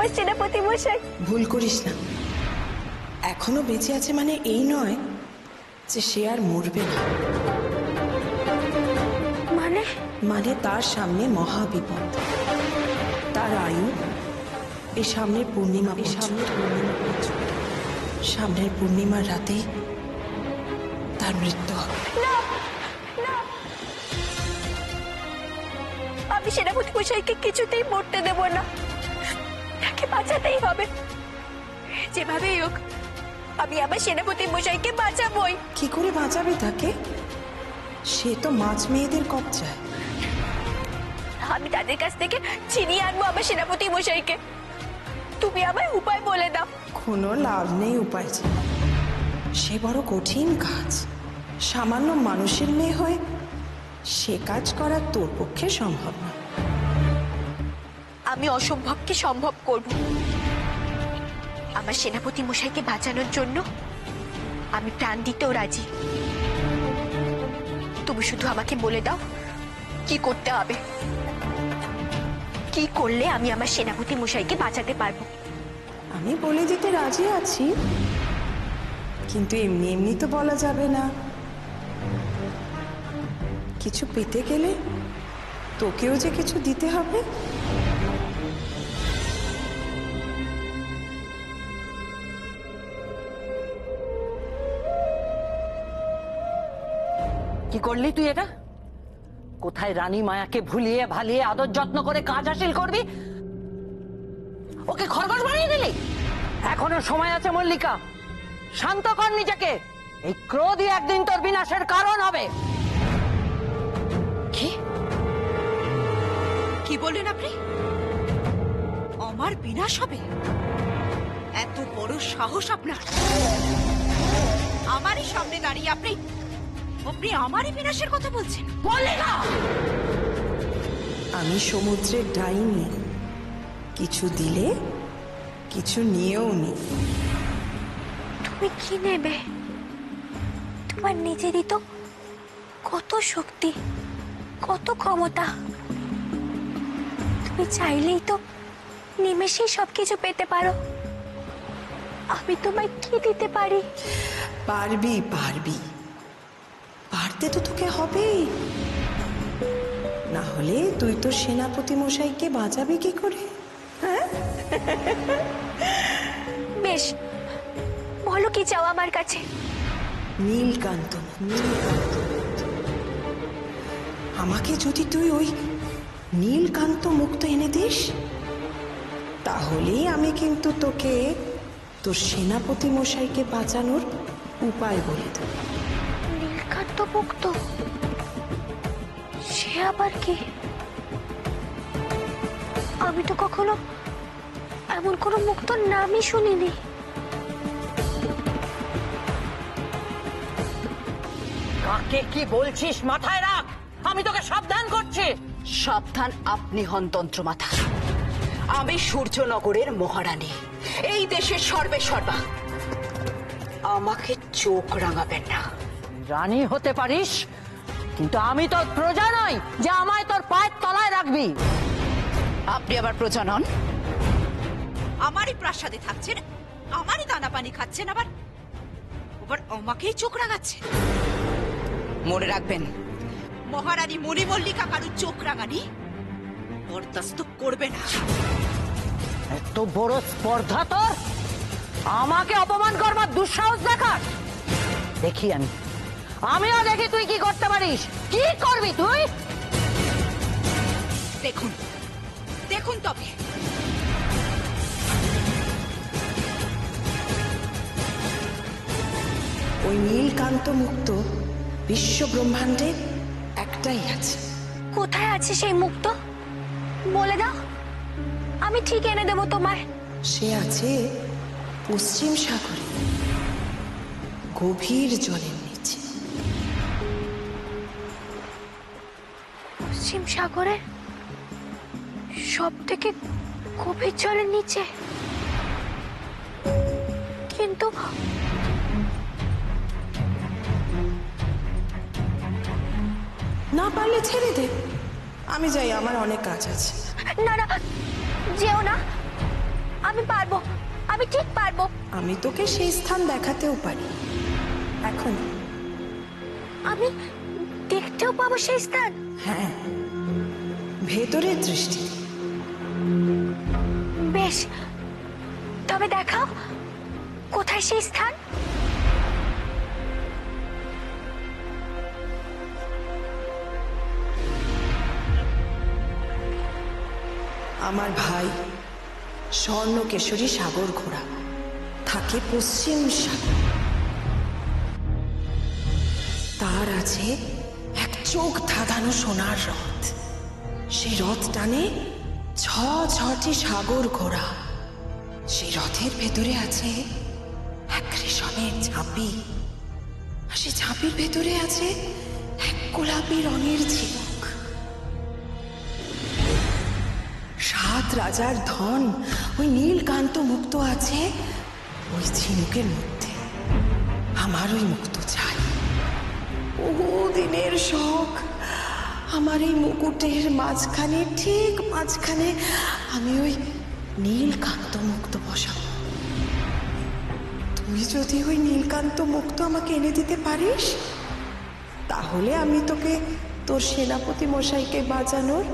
আমার সেনাপতি মশাই। ভুল করিস না, এখনো বেঁচে আছে মানে এই নয় যে সে আর মরবে না। মানে? মানে তার সামনে মহাবিপদ, তার আয়ু এই সামনের পূর্ণিমা, সামনের পূর্ণিমার রাতে তার মৃত্যু হবে। না না, আমি সেনাপতি মশাইকে কিছুতেই মরতে দেব না, তাকে বাঁচাতেই হবে। যেভাবেই হোক আমি আমার সেনাপতি মশাইকে বাঁচাবই। কি করে বাঁচাবে তাকে? সে তো মাছ মেয়েদের কবজায়। আমি তাদের কাছ থেকে ছিনিয়ে আনবো আমার সেনাপতি মশাইকে। তুমি আমায় উপায় বলে দাও। কোনো লাভ নেই উপায়, সে বড় কঠিন কাজ। সামান্য মানুষের মেয়ে হয়ে সে কাজ করা তোর পক্ষে সম্ভব না। আমি অসম্ভবকে সম্ভব করব। আমার সেনাপতি মশাইকে বাঁচানোর জন্য আমি প্রাণ দিতেও রাজি। তুমি শুধু আমাকে বলে দাও কি করতে হবে, কি করলে আমি আমার সেনাপতি মশাইকে বাঁচাতে পারবো। আমি বলে দিতে রাজি আছি, কিন্তু এমনি এমনি তো বলা যাবে না। কিছু পেতে গেলে তোকেও যে কিছু দিতে হবে। কি করলি তুই এটা? কোথায় রানী মায়াকে ভুলিয়ে ভালিয়ে আদর যত্ন করে কাজ হাসিল করবি, ওকে খরগোশ বানিয়ে দিলি। এখনো সময় আছে মল্লিকা, শান্ত কর নিজেকে। এই ক্রোধই একদিন তোর বিনাশের কারণ হবে। কি কি বললেন আপনি? আমার বিনাশ হবে? এত বড় সাহস আপনার! আমারই সামনে দাঁড়িয়ে আপনি আপনি আমারই বিনাশের কথা বলছেন? মল্লিকা, আমি সমুদ্রের ডাইনি, কিছু দিলে কিছু নিয়েও নি। তুমি কি নেবে? তোমার নিজেরই তো কত শক্তি, কত ক্ষমতা। তুমি চাইলেই তো নিমেষেই সবকিছু পেতে পারো। আমি তোমায় কি দিতে পারি? পারবি পারবি, পারতে তো তোকে হবেই, না হলে তুই তো সেনাপতি মশাইকে বাঁচাবি কি করে? হ্যাঁ, বেশ, বলো কি চাও আমার কাছে। নীলকান্ত, নীলকান্ত। আমাকে যদি তুই ওই নীলকান্ত মুক্ত এনে দিস, তাহলেই আমি কিন্তু তোকে তোর সেনাপতি মশাইকে বাঁচানোর উপায় বলে দেব। নীলকান্ত মুক্ত? সে আবার কি? আমি তো কখনো এমন কোনো মুক্তর নামই শুনিনি। কাকে কি বলছিস মাথায় রাখ, আমি তোকে সাবধান করছি। সাবধান আপনি হন তন্ত্রমাতা। আমি সূর্যনগরের মহারানী, এই দেশের সর্বে সর্বা। আমাকে চোখ রাঙাবেন না। রানী হতে পারিস, কিন্তু আমি তোর প্রজা নই যে আমায় তোর পায়ের তলায় রাখবি। আপনি আবার প্রজা নন? আমারই প্রাসাদে থাকছেন, আমারই দানা পানি খাচ্ছেন, আবার আবার আমাকেই চোখ রাঙাচ্ছেন। মনে রাখবেন, মহারানী মণিমল্লিকা কারুর চোখ রাঙানি বরদাস্ত করবে না। এত বড় স্পর্ধা তোর, আমাকে অপমান করবার দুঃসাহস দেখাস? দেখি আমিও দেখি তুই কি করতে পারিস। কি করবি তুই? দেখুন দেখুন তবে। ওই নীলকান্ত মুক্ত বিশ্ব ব্রহ্মাণ্ডে একটাই আছে। কোথায় আছে সেই মুক্ত? বলে দাও, আমি ঠিক এনে দেবো তোমায়। সে আছে পশ্চিম সাগরে, গভীর জলের নিচে। পশ্চিম সাগরে সব থেকে গভীর জলের নিচে? কিন্তু না পারলে ছেড়ে দে, আমি যাই, আমার অনেক কাজ আছে। না না, যেও না। আমি পারবো, আমি ঠিক পারবো। আমি তোকে সেই স্থান দেখাতেও পারি এখন। আমি দেখতেও পাবো সেই স্থান? হ্যাঁ, ভেতরের দৃষ্টি। বেশ, তবে দেখাও কোথায় সেই স্থান। আমার ভাই স্বর্ণকেশরী সাগর ঘোড়া থাকে পশ্চিম সাগর। তার আছে এক চোখ ধাঁধানো সোনার রথ। সেই রথ টানে ছটি সাগর ঘোড়া। সেই রথের ভেতরে আছে এক রেশমের ঝাঁপি, আর সেই ঝাঁপির ভেতরে আছে এক গোলাপি রঙের ঝিনুক। 7 রাজার ধন ওই নীলকান্ত মুক্ত আছে ওই ঝিনুকের মধ্যে। আমার ওই মুক্ত চাই, বহুদিনের শখ। আমার এই মুকুটের মাঝখানে, ঠিক মাঝখানে আমি ওই নীলকান্ত মুক্ত বসাবো। তুই যদি ওই নীলকান্ত মুক্ত আমাকে এনে দিতে পারিস, তাহলে আমি তোকে তোর সেনাপতি মশাইকে বাঁচানোর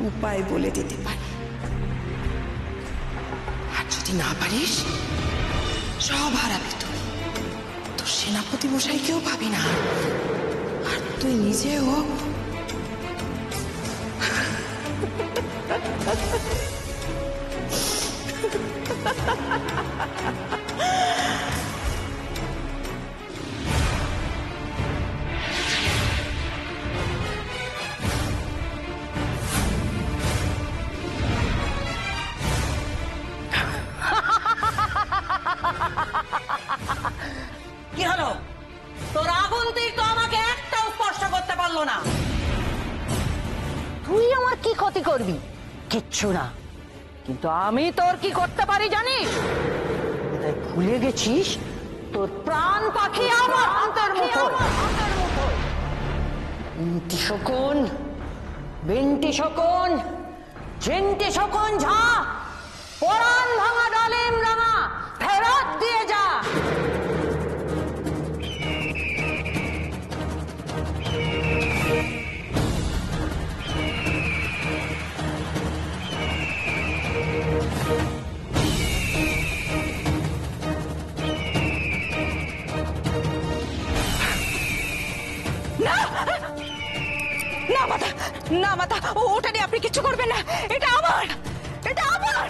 উপায় বলে দিতে পারি। আর যদি না পারিস, সব হারাবি তুই, তোর সেনাপতি মশাইকেও পাবি না, আর তুই নিজেও। কি হলো? তোর আগুন তীর তো আমাকে একটাও স্পর্শ করতে পারলো না। তুই আমার কি ক্ষতি করবি? কিচ্ছু না। কিন্তু আমি তোর কি করতে পারি জানিস? তাই ভুলে গেছিস তোর প্রাণ পাখি আমার হাতের মুঠোয়। বিন্তি শকুন, বিন্তি শকুন, চিন্তি শকুন ঝা, পরাণ ভাঙা ডালিম রাঙা, ফেরত দিয়ে যা। না মাতা, না মাতা, ওটা নিয়ে আপনি কিচ্ছু করবেন না। এটা আমার, এটা আমার।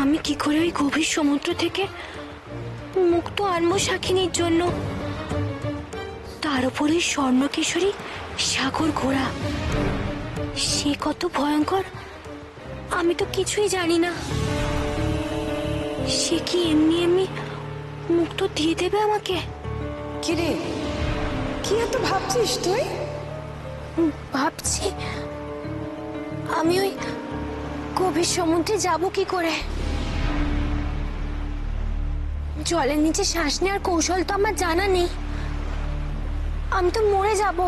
আমি কি করে ওই গভীর সমুদ্র থেকে মুক্ত আনবো শাকিনীর জন্য? তার উপরে স্বর্ণকেশরী সাগর ঘোড়া, সে কত ভয়ঙ্কর আমি তো কিছুই জানি না। সে কি এমনি এমনি মুক্ত দিয়ে দেবে আমাকে? কিরে, কি এত ভাবছিস তুই? ভাবছি আমি ওই গভীর সমুদ্রে যাব কি করে। জলের নিচে শ্বাস নেওয়ার কৌশল তো আমার জানা নেই, আমি তো মরে যাব।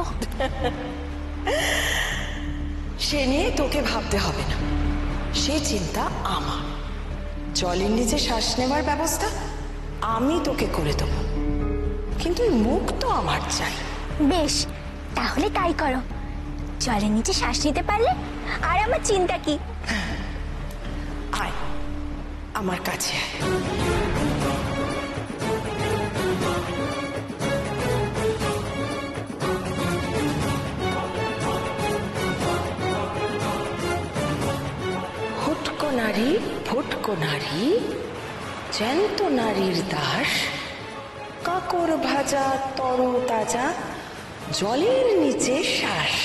সে নিয়ে তোকে ভাবতে হবে না, সে চিন্তা আমার। জলের নিচে শ্বাস নেওয়ার ব্যবস্থা আমি তোকে করে দেবো, কিন্তু এই মুখ তো আমার চাই। বেশ, তাহলে তাই করো। জলের নিচে শ্বাস নিতে পারলে আর আমার চিন্তা কি। আয় আমার কাছে আয়। হুটকো নারী, ফুটকো নারী, জ্যান্ত নারীর দাস, কাকর ভাজা তর তাজা, জলের নিচে শ্বাস।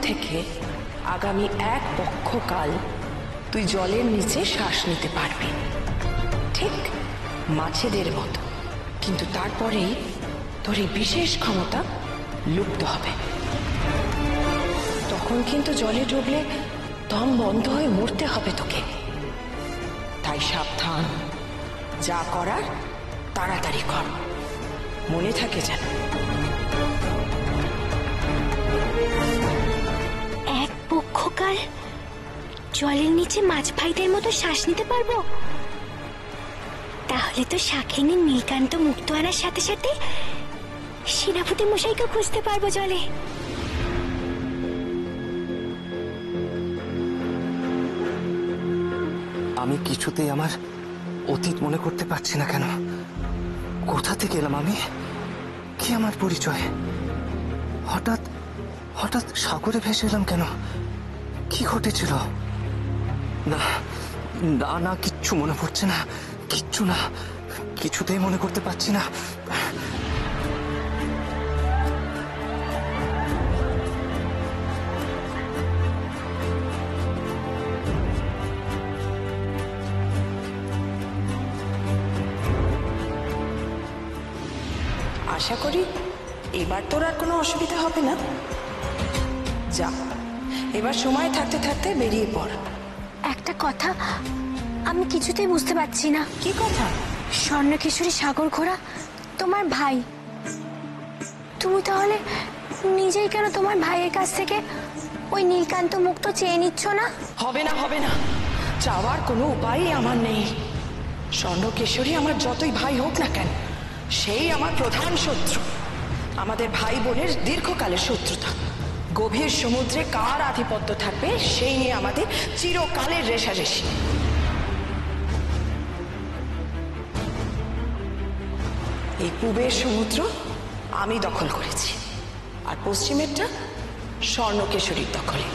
থেকে আগামী 1 পক্ষকাল তুই জলের নিচে শ্বাস নিতে পারবি, ঠিক মাছেদের মতো। কিন্তু তারপরেই তোর এই বিশেষ ক্ষমতা লুপ্ত হবে। তখন কিন্তু জলে ডুবলে দম বন্ধ হয়ে মরতে হবে তোকে। তাই সাবধান, যা করার তাড়াতাড়ি কর, মনে থাকে যেন। এক পক্ষকাল জলের নিচে মাছ ভাইদের মতো শ্বাস নিতে পারবো? তাহলে তো শাকিনীর নীলকান্ত মুক্ত আনার সাথে সাথে সেনাপতি মশাইকে খুঁজতে পারবো জলে। আমি কিছুতেই আমার অতীত মনে করতে পারছি না কেন। কোথা থেকে এলাম আমি? কি আমার পরিচয়? হঠাৎ হঠাৎ সাগরে ভেসে এলাম কেন? কি ঘটেছিল? না না না, কিচ্ছু মনে পড়ছে না, কিচ্ছু না, কিছুতেই মনে করতে পারছি না। আশা করি এবার তোর আর কোনো অসুবিধা হবে না। যা, এবার সময় থাকতে থাকতে বেরিয়ে পড়। একটা কথা আমি কিছুতেই বুঝতে পারছি না। কি কথা? স্বর্ণকেশরী সাগর ঘোড়া তোমার ভাই, তুমি তাহলে নিজেই কেন তোমার ভাইয়ের কাছ থেকে ওই নীলকান্ত মুক্ত চেয়ে নিচ্ছ না? হবে না, হবে না, চাওয়ার কোনো উপায়ই আমার নেই। স্বর্ণকেশরী আমার যতই ভাই হোক না কেন, সেই আমার প্রধান শত্রু। আমাদের ভাই বোনের দীর্ঘকালের শত্রুতা। গভীর সমুদ্রে কার আধিপত্য থাকবে সেই নিয়ে আমাদের চিরকালের রেষারেষি। এই পূবের সমুদ্র আমি দখল করেছি, আর পশ্চিমেরটা স্বর্ণকেশরীর দখলে।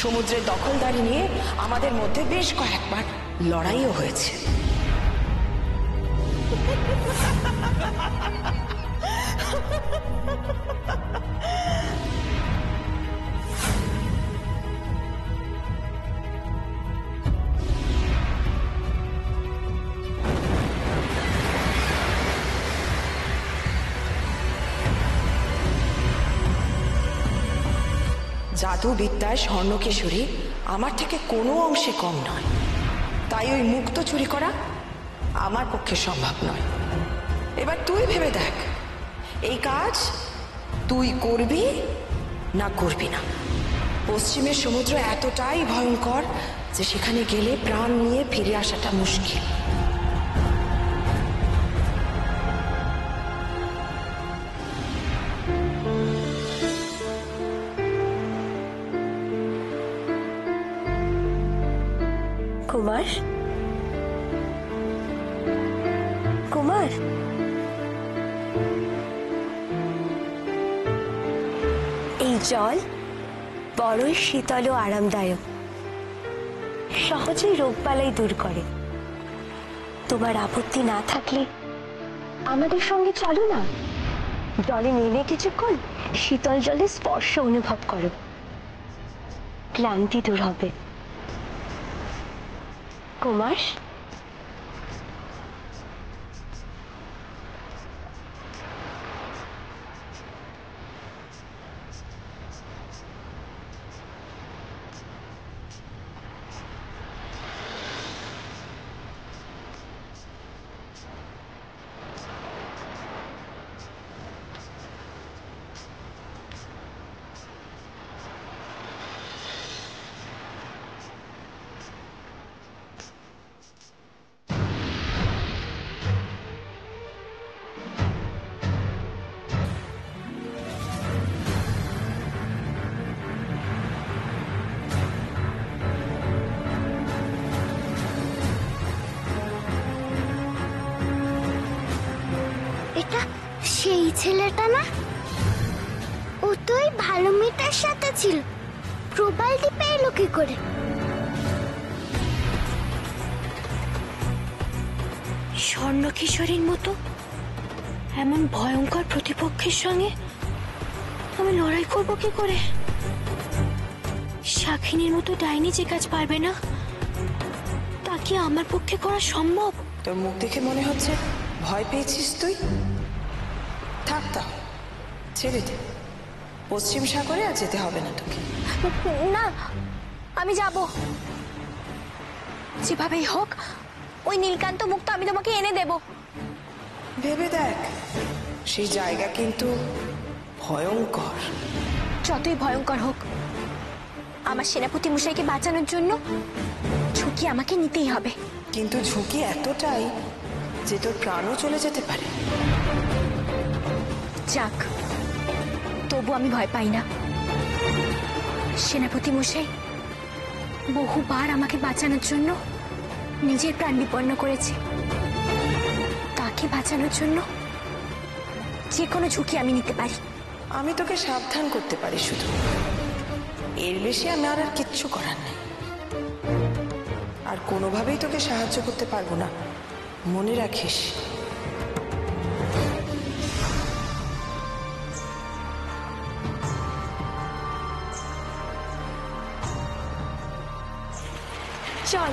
সমুদ্রের দখলদারি নিয়ে আমাদের মধ্যে বেশ কয়েকবার লড়াইও হয়েছে। জাদুবিদ্যায় স্বর্ণকেশরী আমার থেকে কোনো অংশে কম নয়, তাই ওই মুক্ত চুরি করা আমার পক্ষে সম্ভব নয়। এবার তুই ভেবে দেখ, এই কাজ তুই করবি না করবি না। পশ্চিমের সমুদ্র এতটাই ভয়ঙ্কর যে সেখানে গেলে প্রাণ নিয়ে ফিরে আসাটা মুশকিল। কুমার, কুমার, এই জল বড়ই শীতল ও আরামদায়ক, সহজেই রোগবালাই দূর করে। তোমার আপত্তি না থাকলে আমাদের সঙ্গে চলো না, জলে নেমে কিছুক্ষণ শীতল জলের স্পর্শ অনুভব করো, ক্লান্তি দূর হবে। কুমার, এটা সেই ছেলেটা না? ও তো ওই ভালো মেয়েটার সাথে ছিল, প্রবালটি পেলো কি করে? স্বর্ণকিশোরীর মতো এমন ভয়ঙ্কর প্রতিপক্ষের সঙ্গে আমি লড়াই করবো কি করে? শাখিনীর মতো ডাইনি যে কাজ পারবে না তা কি আমার পক্ষে করা সম্ভব? তোর মুখ দেখে মনে হচ্ছে ভয় পেয়েছিস তুই। থাক তা, ছেড়ে দে। পশ্চিম সাগরে আর যেতে হবে না তোকে। না, আমি যাব। যেভাবেই হোক ওই নীলকান্ত মুক্ত আমি তোমাকে এনে দেব। ভেবে দেখ, সেই জায়গা কিন্তু ভয়ঙ্কর। যতই ভয়ঙ্কর হোক, আমার সেনাপতি মশাইকে বাঁচানোর জন্য ঝুঁকি আমাকে নিতেই হবে। কিন্তু ঝুঁকি এতটাই যে তোর প্রাণও চলে যেতে পারে। যাক, তবু আমি ভয় পাই না। সেনাপতি মশাই বহুবার আমাকে বাঁচানোর জন্য নিজের প্রাণ বিপন্ন করেছে। তাকে বাঁচানোর জন্য যে কোনো ঝুঁকি আমি নিতে পারি। আমি তোকে সাবধান করতে পারি শুধু, এর বেশি আমার আর কিচ্ছু করার নেই। আর কোনোভাবেই তোকে সাহায্য করতে পারবো না, মনে রাখিস। চল,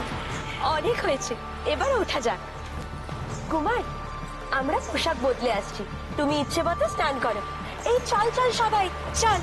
অনেক হয়েছে, এবার ওঠা যাক। কুমার, আমরা পোশাক বদলে আসছি, তুমি ইচ্ছে মতো স্নান করো। এই চল চল সবাই, চল।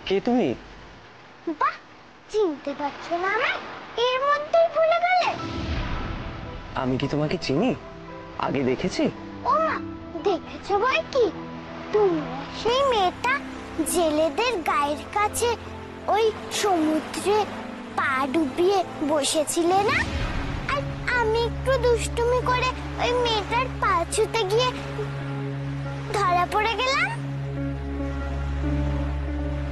কে তুমি? বাহ, চিনতে পারছো না আমায়? এর মধ্যেই ভুলে গেলে? আমি কি তোমাকে চিনি? আগে দেখেছি? ও মা, দেখেছো বই কি? তুমি সেই মেয়েটা জেলেদের গায়ের কাছে ওই সমুদ্রে পা ডুবিয়ে বসেছিলে না? আর আমি একটু দুষ্টুমি করে ওই মেয়েটার পা ছুতে গিয়ে ধরা পড়ে গেলাম।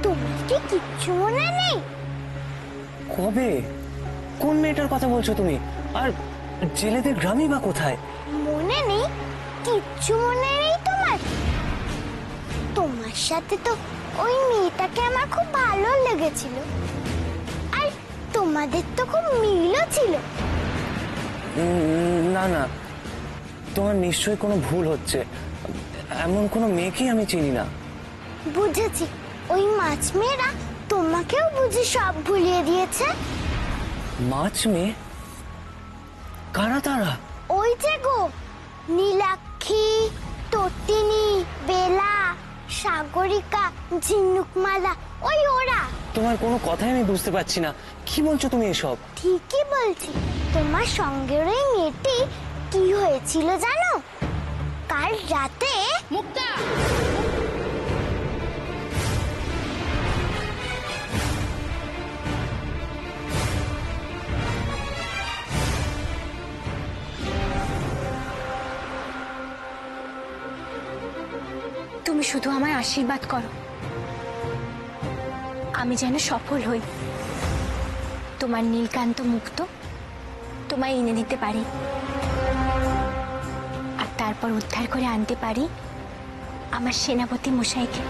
তোমার কি কিচ্ছু মনে নেই? কবে? কোন মেয়েটার কথা বলছো তুমি? আর জেলেদের গ্রামই বা কোথায়? মনে নেই? কিচ্ছু মনে নেই তোমার? তোমার সাথে তো ওই মেয়েটাকে আমার খুব ভালো লেগেছিল, আর তোমাদের তো খুব মিলও ছিল। না না, তোমার নিশ্চয়ই কোনো ভুল হচ্ছে। এমন কোনো মেয়েকেই আমি চিনি না। বুঝেছি, ওই মাছ মেয়েরা তোমাকেও বুঝি সব ভুলিয়ে দিয়েছে। মাছ মেয়ে? কারা তারা? ওই যে গো, নীলাক্ষী, তটিনী, বেলা, সাগরিকা, ঝিনুকমালা, ওই ওরা। তোমার কোনো কথাই আমি বুঝতে পারছি না, কি বলছো তুমি এসব? ঠিকই বলছি। তোমার সঙ্গের ওই মেয়েটি কি হয়েছিল জানো? কাল রাতে মুক্তা, তুমি শুধু আমায় আশীর্বাদ করো, আমি যেন সফল হই, তোমার নীলকান্ত মুক্ত তোমায় এনে দিতে পারি, আর তারপর উদ্ধার করে আনতে পারি আমার সেনাপতি মশাইকে।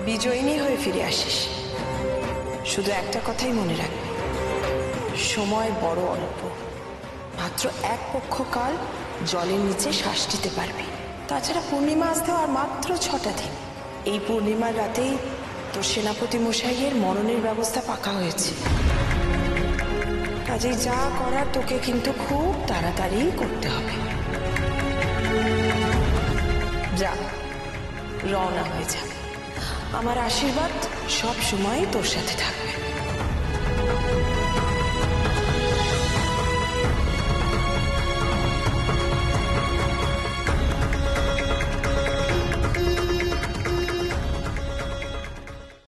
বিজয়িনী হয়ে ফিরে আসিস। শুধু একটা কথাই মনে রাখবি, সময় বড় অল্প, মাত্র এক পক্ষকাল জলের নিচে শ্বাস দিতে পারবি। তাছাড়া পূর্ণিমা আসতেও আর মাত্র 6টা দিন। এই পূর্ণিমার রাতেই তোর সেনাপতি মশাইয়ের মরণের ব্যবস্থা পাকা হয়েছে। কাজেই যা করার তোকে কিন্তু খুব তাড়াতাড়ি করতে হবে। যা, রওনা হয়ে যা। আমার আশীর্বাদ সব সময় তোর সাথে থাকবে।